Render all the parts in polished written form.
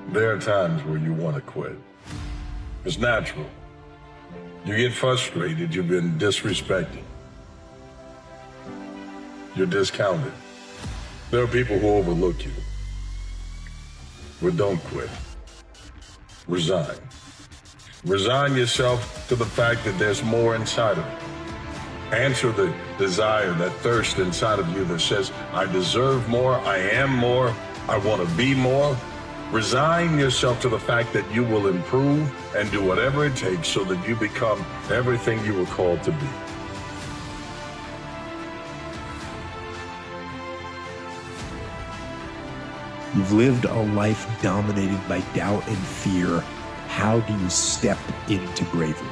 There are times where you want to quit. It's natural. You get frustrated, you've been disrespected. You're discounted. There are people who overlook you. But don't quit. Resign. Resign yourself to the fact that there's more inside of you. Answer the desire, that thirst inside of you that says, I deserve more, I am more, I want to be more. Resign yourself to the fact that you will improve and do whatever it takes so that you become everything you were called to be. You've lived a life dominated by doubt and fear. How do you step into bravery?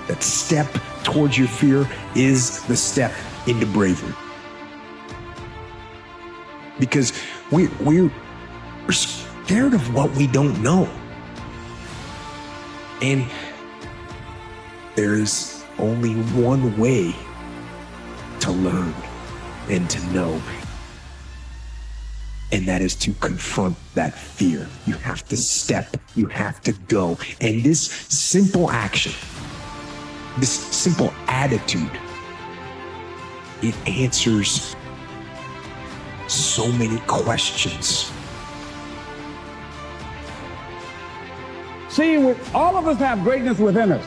That step towards your fear is the step into bravery. Because we're scared of what we don't know. And there is only one way to learn and to know. And that is to confront that fear. You have to step, you have to go. And this simple action, this simple attitude, it answers so many questions. See, all of us have greatness within us.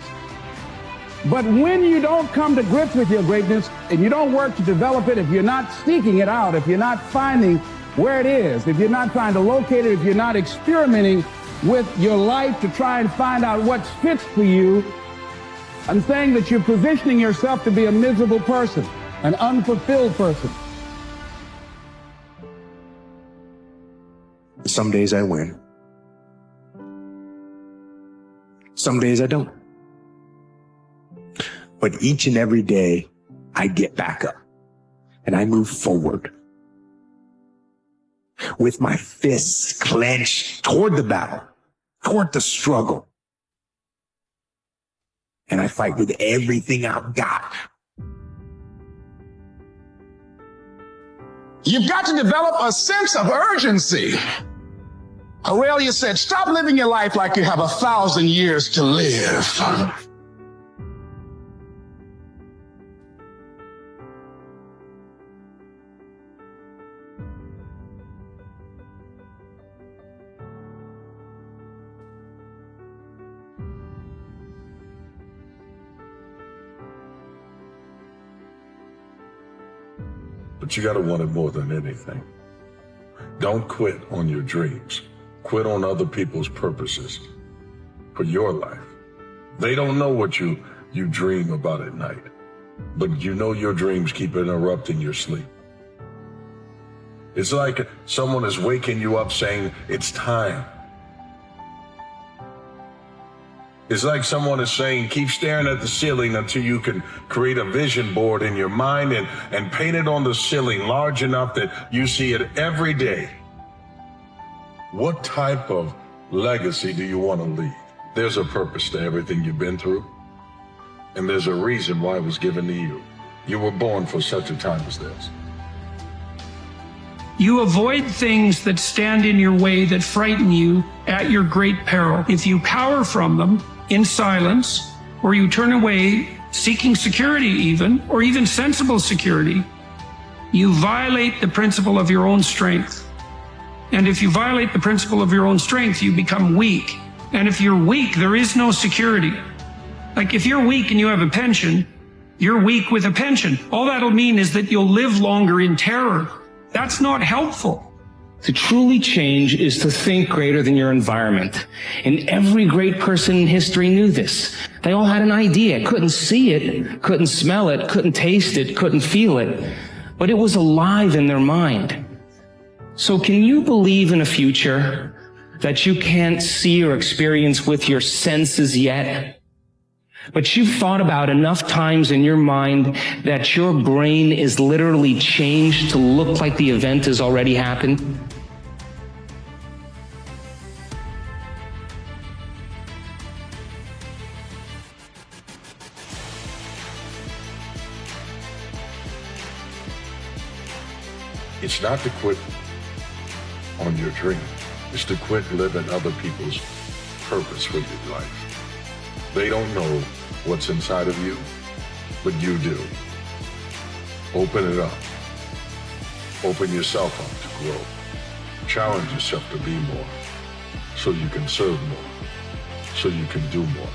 But when you don't come to grips with your greatness and you don't work to develop it, if you're not seeking it out, if you're not finding where it is, if you're not trying to locate it, if you're not experimenting with your life to try and find out what fits for you, I'm saying that you're positioning yourself to be a miserable person, an unfulfilled person. Some days I win. Some days I don't. But each and every day I get back up and I move forward with my fists clenched toward the battle, toward the struggle. And I fight with everything I've got. You've got to develop a sense of urgency. Aurelia said, stop living your life like you have 1,000 years to live. But you got to want it more than anything. Don't quit on your dreams. Quit on other people's purposes for your life. They don't know what you dream about at night, but you know your dreams keep interrupting your sleep. It's like someone is waking you up saying, it's time. It's like someone is saying, keep staring at the ceiling until you can create a vision board in your mind and paint it on the ceiling large enough that you see it every day. What type of legacy do you want to leave? There's a purpose to everything you've been through, and there's a reason why it was given to you. You were born for such a time as this. You avoid things that stand in your way that frighten you at your great peril. If you cower from them in silence, or you turn away seeking security even, or even sensible security, you violate the principle of your own strength. And if you violate the principle of your own strength, you become weak. And if you're weak, there is no security. Like if you're weak and you have a pension, you're weak with a pension. All that'll mean is that you'll live longer in terror. That's not helpful. To truly change is to think greater than your environment. And every great person in history knew this. They all had an idea, couldn't see it, couldn't smell it, couldn't taste it, couldn't feel it, but it was alive in their mind. So can you believe in a future that you can't see or experience with your senses yet? But you've thought about enough times in your mind that your brain is literally changed to look like the event has already happened? It's not to quit on your dream. is to quit living other people's purpose for your life. They don't know what's inside of you, but you do. Open it up. Open yourself up to grow. Challenge yourself to be more, so you can serve more, so you can do more.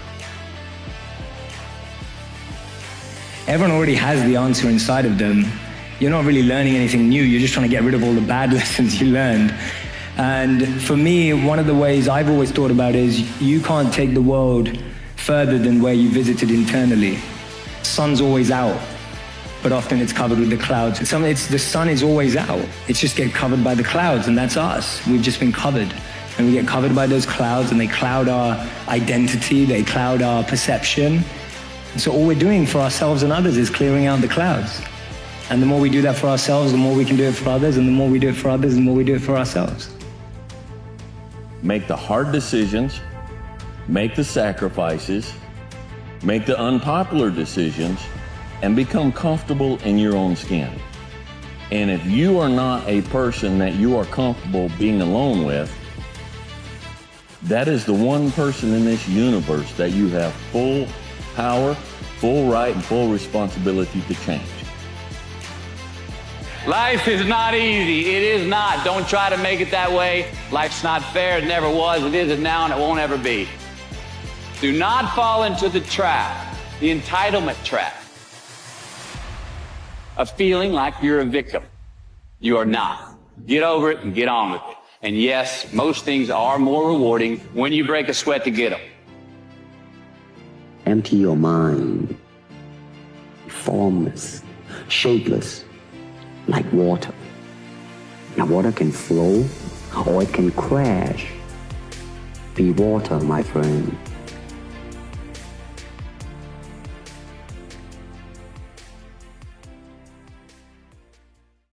Everyone already has the answer inside of them. You're not really learning anything new. You're just trying to get rid of all the bad lessons you learned. And for me, one of the ways I've always thought about is you can't take the world further than where you visited internally. Sun's always out, but often it's covered with the clouds. The sun is always out. It's just get covered by the clouds, and that's us. We've just been covered. And we get covered by those clouds, and they cloud our identity, they cloud our perception. And so all we're doing for ourselves and others is clearing out the clouds. And the more we do that for ourselves, the more we can do it for others, and the more we do it for others, the more we do it for ourselves. Make the hard decisions, make the sacrifices, make the unpopular decisions, and become comfortable in your own skin. And if you are not a person that you are comfortable being alone with, that is the one person in this universe that you have full power, full right, and full responsibility to change. Life is not easy. It is not. Don't try to make it that way. Life's not fair. It never was. It isn't now, and it won't ever be. Do not fall into the trap, the entitlement trap, of feeling like you're a victim. You are not. Get over it and get on with it. And yes, most things are more rewarding when you break a sweat to get them. Empty your mind. Formless, shapeless, like water. Now water can flow or it can crash. Be water, my friend.